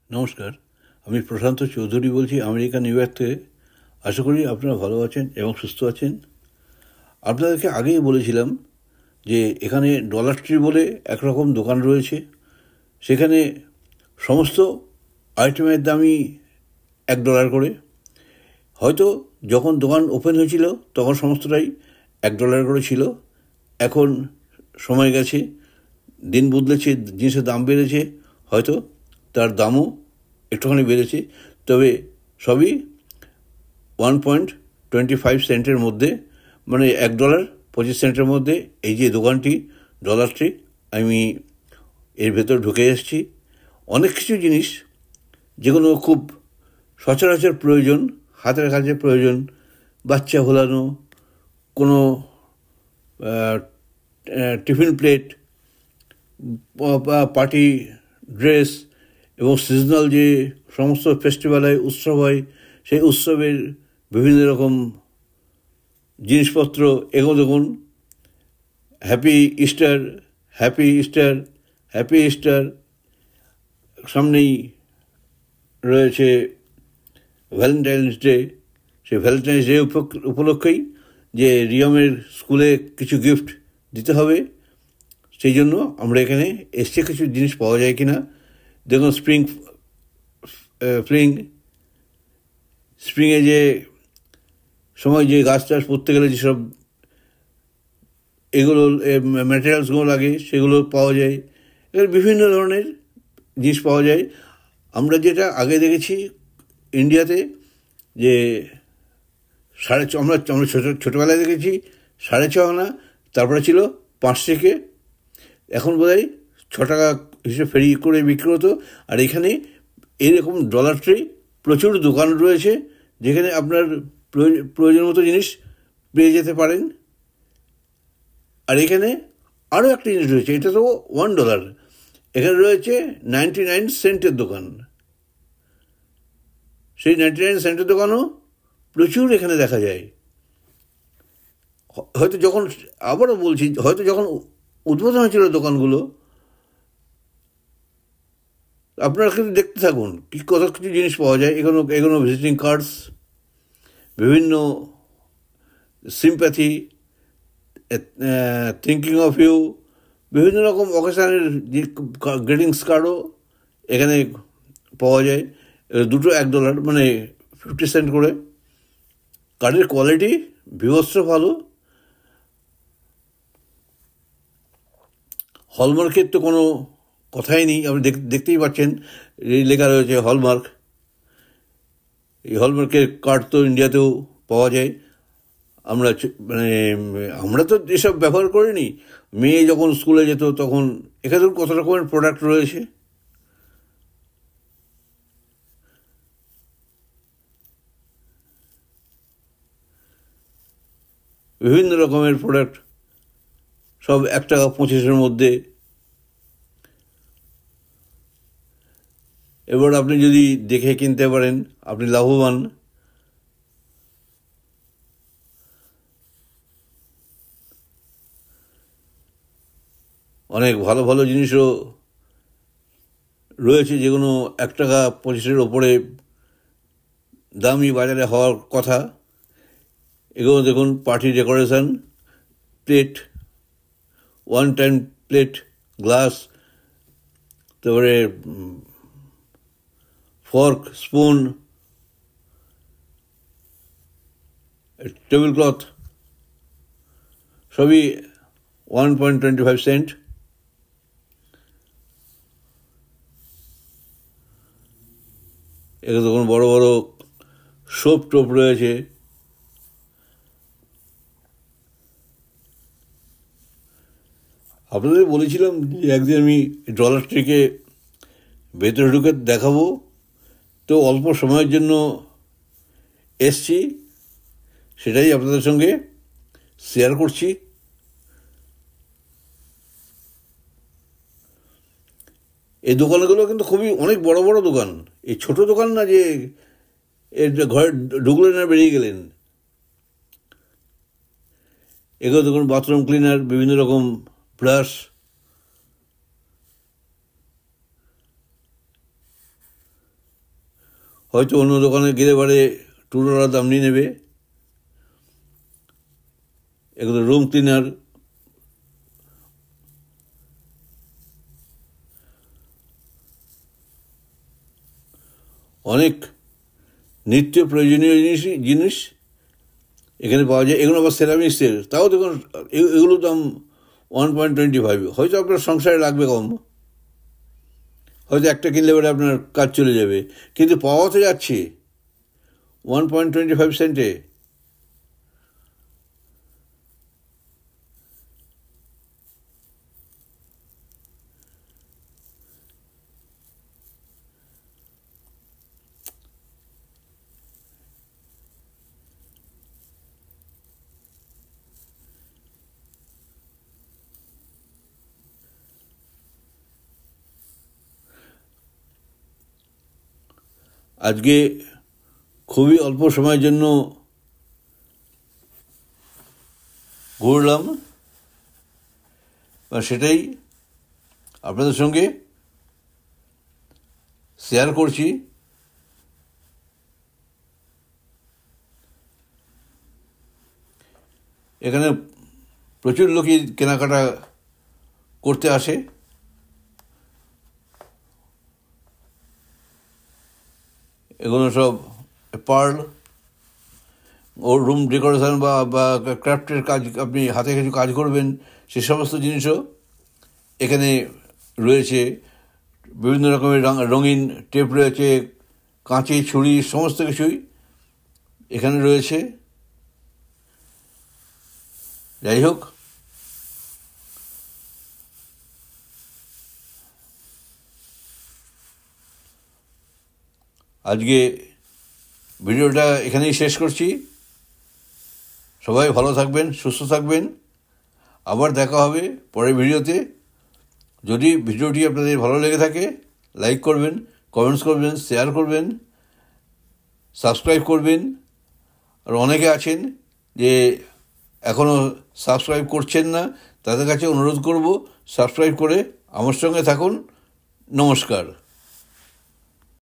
নমস্কার, আমি প্রশান্ত চৌধুরী বলছি আমেরিকা নিউ ইয়র্ক থেকে। আশা করি আপনারা ভালো আছেন এবং সুস্থ আছেন। আপনাদেরকে আগেই বলেছিলাম যে এখানে ডলার ট্রি বলে একরকম দোকান রয়েছে। সেখানে সমস্ত আইটেমের দামই $1 করে। হয়তো যখন দোকান ওপেন হয়েছিল তখন সমস্তটাই $1 করে ছিল। এখন সময় গেছে, দিন বদলেছে, জিনিসের দাম বেড়েছে, হয়তো তার দামও একটুখানি বেড়েছে, তবে সবই 1.25 সেন্টের মধ্যে, মানে $1.25 মধ্যে এই যে দোকানটি ডলার ট্রি, আমি এর ভেতর ঢুকে এসেছি। অনেক কিছু জিনিস যেগুলো খুব সচরাচর প্রয়োজন, হাতের কাছে প্রয়োজন, বাচ্চা ভোলানো, কোনো টিফিন প্লেট, পার্টি ড্রেস এবং সিজনাল যে সমস্ত ফেস্টিভ্যাল হয়, উৎসব হয়, সেই উৎসবের বিভিন্ন রকম জিনিসপত্র। এগুলো দেখুন, happy Easter, happy Easter, happy Easter. সামনেই রয়েছে ভ্যালেন্টাইন্স ডে। সেই ভ্যালেন্টাইন্স ডে উপলক্ষেই যে রিয়মের স্কুলে কিছু গিফট দিতে হবে, সেই জন্য আমরা এখানে এসে কিছু জিনিস পাওয়া যায় কিনা দেখুন। স্প্রিংয়ে যে সময় যে গাছ টাছ পড়তে গেলে যেসব এগুলো ম্যাটেরিয়ালসগুলো লাগে সেগুলো পাওয়া যায়। এখানে বিভিন্ন ধরনের জিনিস পাওয়া যায়। আমরা যেটা আগে দেখেছি ইন্ডিয়াতে, যে আমরা ছোটোবেলায় দেখেছি 6.5 আনা, তারপরে ছিল 5 থেকে, এখন বোধহয় $6 হিসেবে ফেরি করে বিক্রি হতো। আর এখানে এরকম ডলার ট্রি প্রচুর দোকান রয়েছে যেখানে আপনার প্রয়োজন মতো জিনিস পেয়ে যেতে পারেন। আর এখানে আরও একটা জিনিস রয়েছে, এটা তো $1। এখানে রয়েছে 99 সেন্টের দোকান। সেই 99 সেন্টের দোকানও প্রচুর এখানে দেখা যায়। হয়তো যখন, আবারও বলছি, হয়তো যখন উদ্বোধন হয়েছিল দোকানগুলো, আপনারা কিন্তু দেখতে থাকুন কি কত কিছু জিনিস পাওয়া যায়। এগুলো ভিজিটিং কার্ডস, বিভিন্ন সিম্প্যাথি, থিঙ্কিং অফ ইউ, বিভিন্ন রকম অকেশনের গ্রিটিংস কার্ডও এখানে পাওয়া যায়। দুটো $1, মানে 50 সেন্ট করে। কার্ডের কোয়ালিটি বিভৎস ভালো। হলমার্কের তো কোনো কথাই নেই, আপনি দেখতেই পাচ্ছেন লেখা রয়েছে হলমার্ক। এই হলমার্কের কার্ড তো ইন্ডিয়াতেও পাওয়া যায়। আমরা তো এসব ব্যবহার করিনি। মেয়ে যখন স্কুলে যেত তখন এখানে কত রকমের প্রোডাক্ট রয়েছে। বিভিন্ন রকমের প্রোডাক্ট, সব $1.25 মধ্যে। এবার আপনি যদি দেখে কিনতে পারেন, আপনি লাভবান। অনেক ভালো ভালো জিনিসও রয়েছে যেগুলো $1.25 ওপরে দামি বাজারে হওয়ার কথা। এগুলো দেখুন, party decoration, plate, one time plate, glass, তারপরে ফর্ক, স্পুন, টেবিল ক্লথ, সবই 1.25 সেন্ট। এখানে দেখুন বড় বড় সোপ টোপ রয়েছে। আপনাদের বলেছিলাম যে একদিন আমি ডলার ট্রিকে ভেতরে ঢুকে দেখাবো, তো অল্প সময়ের জন্য এসছি, সেটাই আপনাদের সঙ্গে শেয়ার করছি। এই দোকানগুলো কিন্তু খুবই অনেক বড় বড় দোকান, এই ছোট দোকান না যে এর ঘরে ঢুকলেন আর বেরিয়ে গেলেন। এগুলো দেখুন বাথরুম ক্লিনার, বিভিন্ন রকম ব্রাশ, হয়তো অন্য দোকানে গেলে পরে $2 দাম নিয়ে নেবে। এগুলো রুম ক্লিনার, অনেক নিত্য প্রয়োজনীয় জিনিস এখানে পাওয়া যায়। এগুলো আবার সেরামিক্সের, তাও দেখুন এগুলো দাম 1.25। হয়তো আপনার সংসারে লাগবে কম, হয়তো একটা কিনলে পরে আপনার কাজ চলে যাবে, কিন্তু পাওয়া তো যাচ্ছে 1.25 সেন্টে। আজকে খুবই অল্প সময়ের জন্য ঘুরলাম, সেটাই আপনাদের সঙ্গে শেয়ার করছি। এখানে প্রচুর লোকই কেনাকাটা করতে আসে। এগুলো সব পার্ল ও রুম ডেকোরেশন বা ক্রাফটের কাজ, আপনি হাতে কিছু কাজ করবেন সে সমস্ত জিনিসও এখানে রয়েছে। বিভিন্ন রকমের রঙিন টেপ রয়েছে, কাঁচি, ছুরি, সমস্ত কিছুই এখানে রয়েছে। যাই হোক, আজকে ভিডিওটা এখানেই শেষ করছি। সবাই ভালো থাকবেন, সুস্থ থাকবেন। আবার দেখা হবে পরের ভিডিওতে। যদি ভিডিওটি আপনাদের ভালো লেগে থাকে লাইক করবেন, কমেন্টস করবেন, শেয়ার করবেন, সাবস্ক্রাইব করবেন। আর অনেকে আছেন যে এখনও সাবস্ক্রাইব করছেন না, তাদের কাছে অনুরোধ করব সাবস্ক্রাইব করে আমার সঙ্গে থাকুন। নমস্কার।